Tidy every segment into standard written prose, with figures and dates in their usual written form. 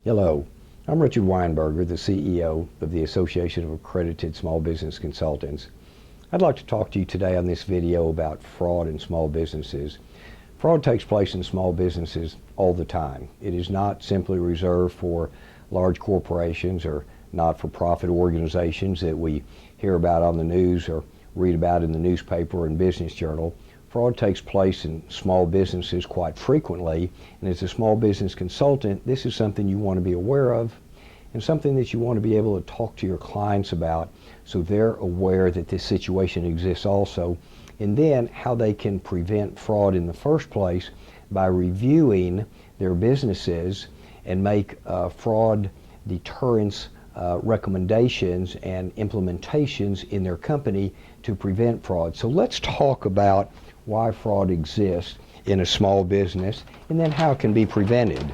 Hello, I'm Richard Weinberger, the CEO of the Association of Accredited Small Business Consultants. I'd like to talk to you today on this video about fraud in small businesses. Fraud takes place in small businesses all the time. It is not simply reserved for large corporations or not-for-profit organizations that we hear about on the news or read about in the newspaper and business journal. Fraud takes place in small businesses quite frequently, and as a small business consultant, this is something you want to be aware of and something that you want to be able to talk to your clients about so they're aware that this situation exists also, and then how they can prevent fraud in the first place by reviewing their businesses and make fraud deterrence recommendations and implementations in their company to prevent fraud. So let's talk about why fraud exists in a small business and then how it can be prevented.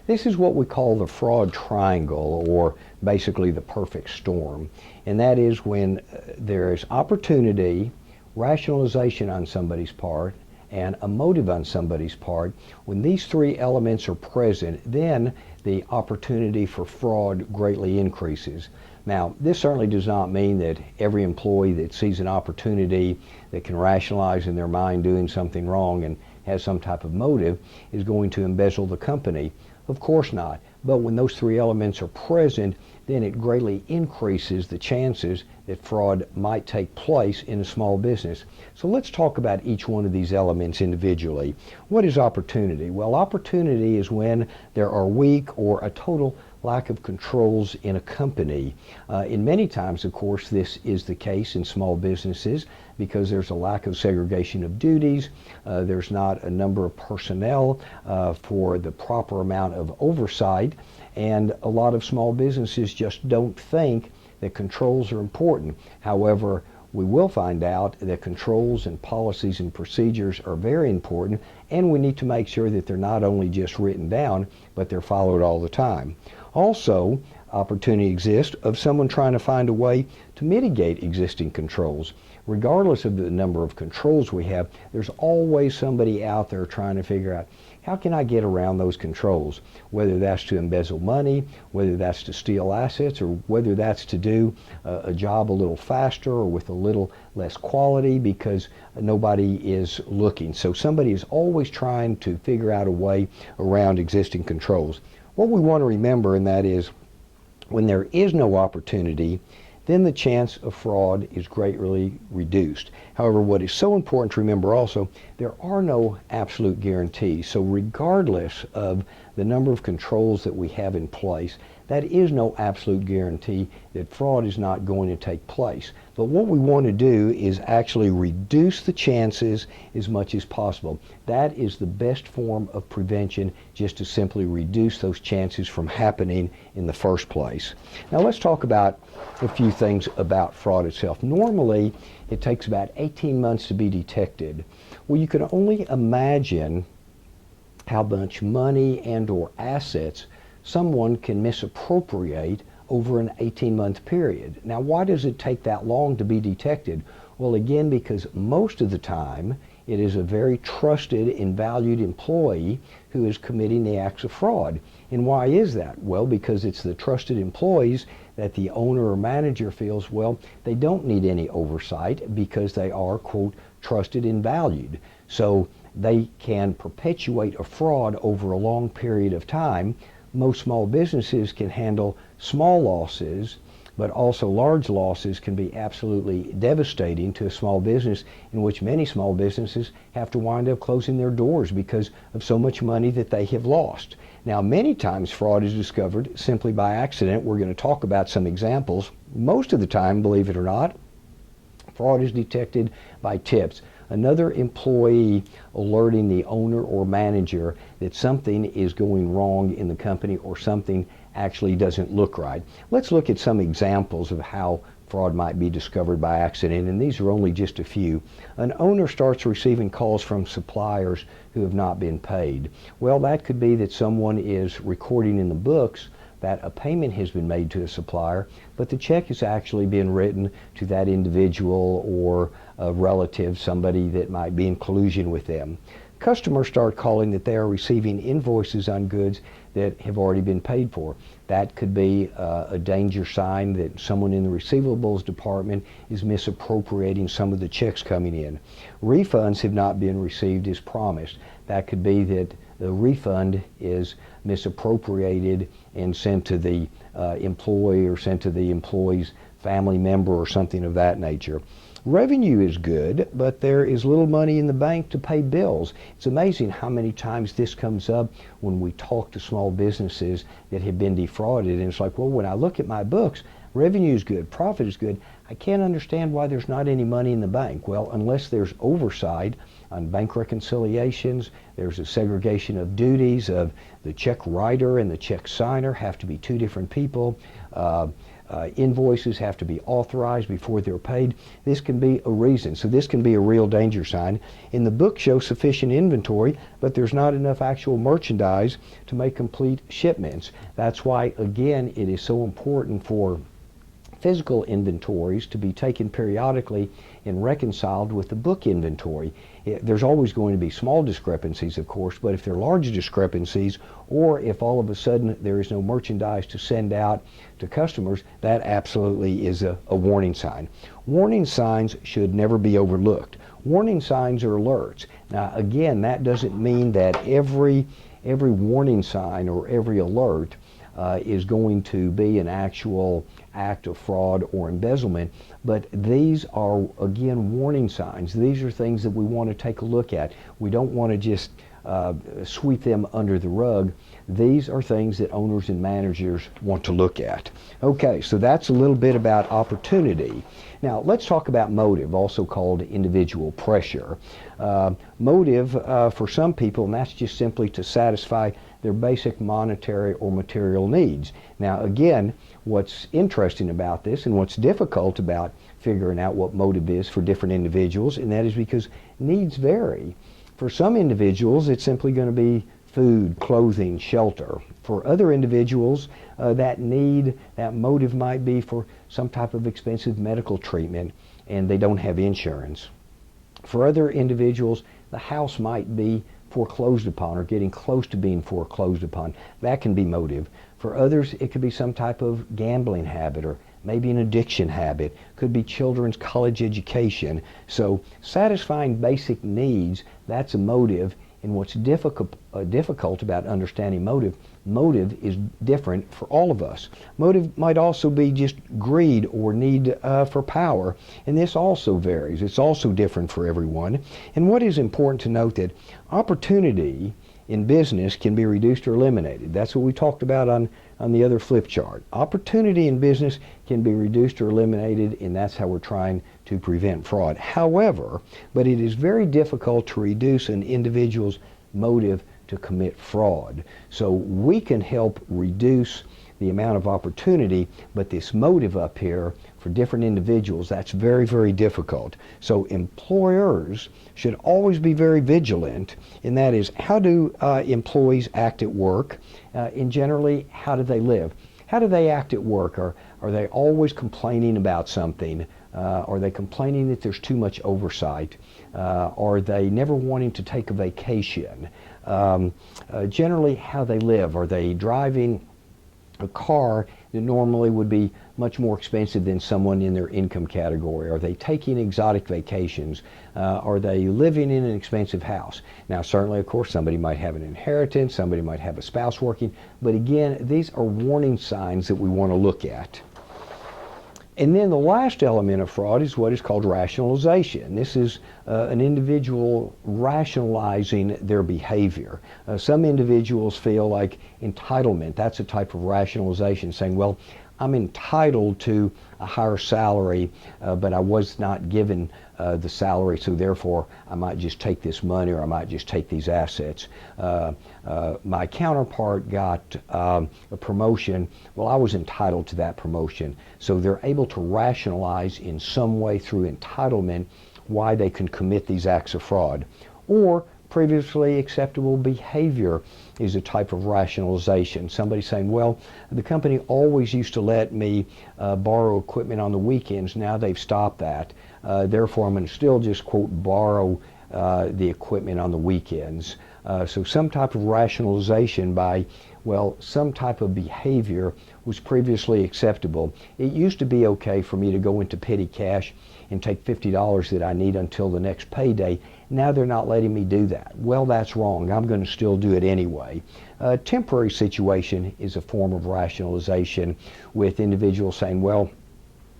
This is what we call the fraud triangle, or basically the perfect storm. And that is when there is opportunity, rationalization on somebody's part, and a motive on somebody's part. When these three elements are present, then the opportunity for fraud greatly increases. Now, this certainly does not mean that every employee that sees an opportunity that can rationalize in their mind doing something wrong and has some type of motive is going to embezzle the company. Of course not. But when those three elements are present, then it greatly increases the chances that fraud might take place in a small business. So let's talk about each one of these elements individually. What is opportunity? Well, opportunity is when there are weak or a total lack of controls in a company. In many times, of course, this is the case in small businesses because there's a lack of segregation of duties. There's not a number of personnel for the proper amount of oversight, and a lot of small businesses just don't think that controls are important. However, we will find out that controls and policies and procedures are very important, and we need to make sure that they're not only just written down, but they're followed all the time. Also, opportunity exists of someone trying to find a way to mitigate existing controls. Regardless of the number of controls we have, there's always somebody out there trying to figure out, how can I get around those controls? Whether that's to embezzle money, whether that's to steal assets, or whether that's to do a job a little faster or with a little less quality because nobody is looking. So somebody is always trying to figure out a way around existing controls. What we want to remember, and that is, when there is no opportunity, then the chance of fraud is greatly reduced. However, what is so important to remember also, there are no absolute guarantees. So regardless of the number of controls that we have in place, that is no absolute guarantee that fraud is not going to take place. But what we want to do is actually reduce the chances as much as possible. That is the best form of prevention, just to simply reduce those chances from happening in the first place. Now let's talk about a few things about fraud itself. Normally, it takes about 18 months to be detected. Well, you can only imagine how much money and or assets someone can misappropriate over an 18-month period. Now, why does it take that long to be detected? Well, again, because most of the time it is a very trusted and valued employee who is committing the acts of fraud. And why is that? Well, because it's the trusted employees that the owner or manager feels, well, they don't need any oversight because they are, quote, trusted and valued. So they can perpetuate a fraud over a long period of time. Most small businesses can handle small losses, but also large losses can be absolutely devastating to a small business, in which many small businesses have to wind up closing their doors because of so much money that they have lost. Now, many times fraud is discovered simply by accident. We're going to talk about some examples. Most of the time, believe it or not, fraud is detected by tips. Another employee alerting the owner or manager that something is going wrong in the company or something actually doesn't look right. Let's look at some examples of how fraud might be discovered by accident, and these are only just a few. An owner starts receiving calls from suppliers who have not been paid. Well, that could be that someone is recording in the books that a payment has been made to a supplier, but the check has actually been written to that individual or a relative, somebody that might be in collusion with them. Customers start calling that they are receiving invoices on goods that have already been paid for. That could be a danger sign that someone in the receivables department is misappropriating some of the checks coming in. Refunds have not been received as promised. That could be that the refund is misappropriated and sent to the employee or sent to the employee's family member or something of that nature. Revenue is good, but there is little money in the bank to pay bills. It's amazing how many times this comes up when we talk to small businesses that have been defrauded. And it's like, well, when I look at my books, revenue is good, profit is good. I can't understand why there's not any money in the bank. Well, unless there's oversight on bank reconciliations, there's a segregation of duties of the check writer and the check signer have to be two different people. Invoices have to be authorized before they're paid. This can be a reason. So this can be a real danger sign. In the book shows sufficient inventory, but there's not enough actual merchandise to make complete shipments. That's why, again, it is so important for physical inventories to be taken periodically and reconciled with the book inventory. There's always going to be small discrepancies, of course, but if there are large discrepancies, or if all of a sudden there is no merchandise to send out to customers, that absolutely is a warning sign. Warning signs should never be overlooked. Warning signs are alerts. Now, again, that doesn't mean that every warning sign or every alert is going to be an actual act of fraud or embezzlement, but these are, again, warning signs. These are things that we want to take a look at. We don't want to just sweep them under the rug. These are things that owners and managers want to look at. Okay, so that's a little bit about opportunity. Now, let's talk about motive, also called individual pressure. Motive for some people, and that's just simply to satisfy their basic monetary or material needs. Now, again, what's interesting about this and what's difficult about figuring out what motive is for different individuals, and that is because needs vary. For some individuals, it's simply going to be food, clothing, shelter. For other individuals, that motive might be for some type of expensive medical treatment and they don't have insurance. For other individuals, the house might be foreclosed upon or getting close to being foreclosed upon. That can be motive. For others, it could be some type of gambling habit or maybe an addiction habit. Could be children's college education. So satisfying basic needs, that's a motive. And what's difficult about understanding motive is different for all of us. Motive might also be just greed or need for power, and this also varies. It's also different for everyone. And what is important to note that opportunity in business can be reduced or eliminated. That's what we talked about on the other flip chart. Opportunity in business can be reduced or eliminated, and that's how we're trying to prevent fraud. However, but it is very difficult to reduce an individual's motive to commit fraud. So we can help reduce the amount of opportunity, but this motive up here for different individuals, that's very, very difficult. So employers should always be very vigilant, and that is, how do employees act at work, and generally, how do they live? How do they act at work? Are they always complaining about something? Are they complaining that there's too much oversight? Are they never wanting to take a vacation? Generally, how they live. Are they driving a car that normally would be much more expensive than someone in their income category? Are they taking exotic vacations? Are they living in an expensive house? Now, certainly, of course, somebody might have an inheritance, somebody might have a spouse working, but again, these are warning signs that we want to look at. And then the last element of fraud is what is called rationalization. This is an individual rationalizing their behavior. Some individuals feel like entitlement. That's a type of rationalization, saying, well, I'm entitled to a higher salary, but I was not given the salary, so therefore I might just take this money or I might just take these assets. My counterpart got a promotion. Well, I was entitled to that promotion. So they're able to rationalize in some way through entitlement why they can commit these acts of fraud. Or previously acceptable behavior is a type of rationalization. Somebody saying, well, the company always used to let me borrow equipment on the weekends. Now they've stopped that. Therefore, I'm going to still just, quote, borrow the equipment on the weekends. So some type of rationalization by, well, some type of behavior was previously acceptable. It used to be okay for me to go into petty cash and take $50 that I need until the next payday. Now they're not letting me do that. Well, that's wrong. I'm going to still do it anyway. A temporary situation is a form of rationalization, with individuals saying, well,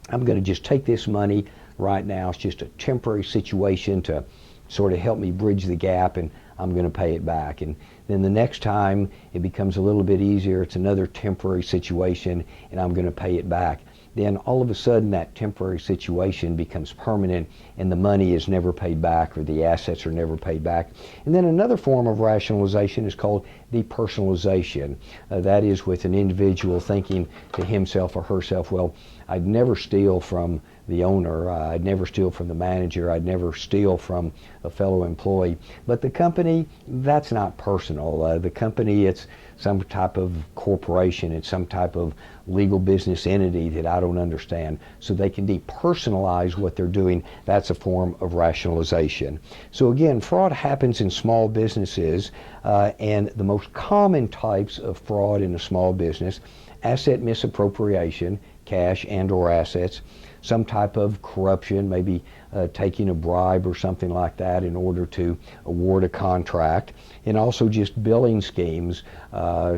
I'm going to just take this money right now. It's just a temporary situation to sort of help me bridge the gap, and I'm going to pay it back. And then the next time it becomes a little bit easier, it's another temporary situation, and I'm going to pay it back. Then all of a sudden that temporary situation becomes permanent, and the money is never paid back, or the assets are never paid back. And then another form of rationalization is called depersonalization. That is with an individual thinking to himself or herself, well, I'd never steal from the owner, I'd never steal from the manager, I'd never steal from a fellow employee. But the company, that's not personal. The company, it's some type of corporation, it's some type of legal business entity that I don't understand. So they can depersonalize what they're doing. That's a form of rationalization. So again, fraud happens in small businesses, and the most common types of fraud in a small business: asset misappropriation, cash and or assets; some type of corruption, maybe taking a bribe or something like that in order to award a contract; and also just billing schemes,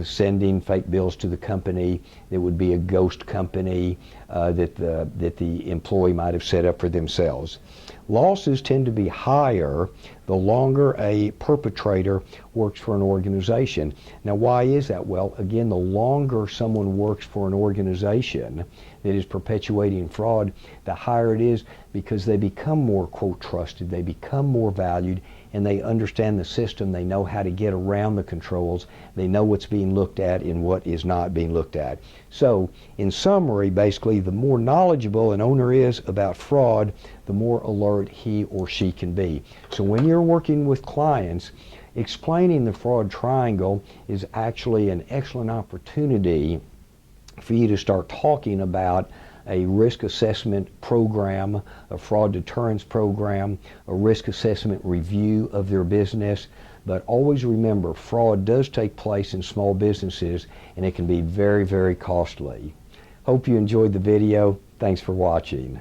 sending fake bills to the company that would be a ghost company that the employee might have set up for themselves. Losses tend to be higher the longer a perpetrator works for an organization. Now, why is that? Well, again, the longer someone works for an organization that is perpetuating fraud, the higher it is, because they become more, quote, trusted, they become more valued, and they understand the system, they know how to get around the controls, they know what's being looked at and what is not being looked at. So, in summary, basically, the more knowledgeable an owner is about fraud, the more alert he or she can be. So when you're working with clients, explaining the fraud triangle is actually an excellent opportunity for you to start talking about a risk assessment program, a fraud deterrence program, a risk assessment review of their business. But always remember, fraud does take place in small businesses, and it can be very, very costly. Hope you enjoyed the video. Thanks for watching.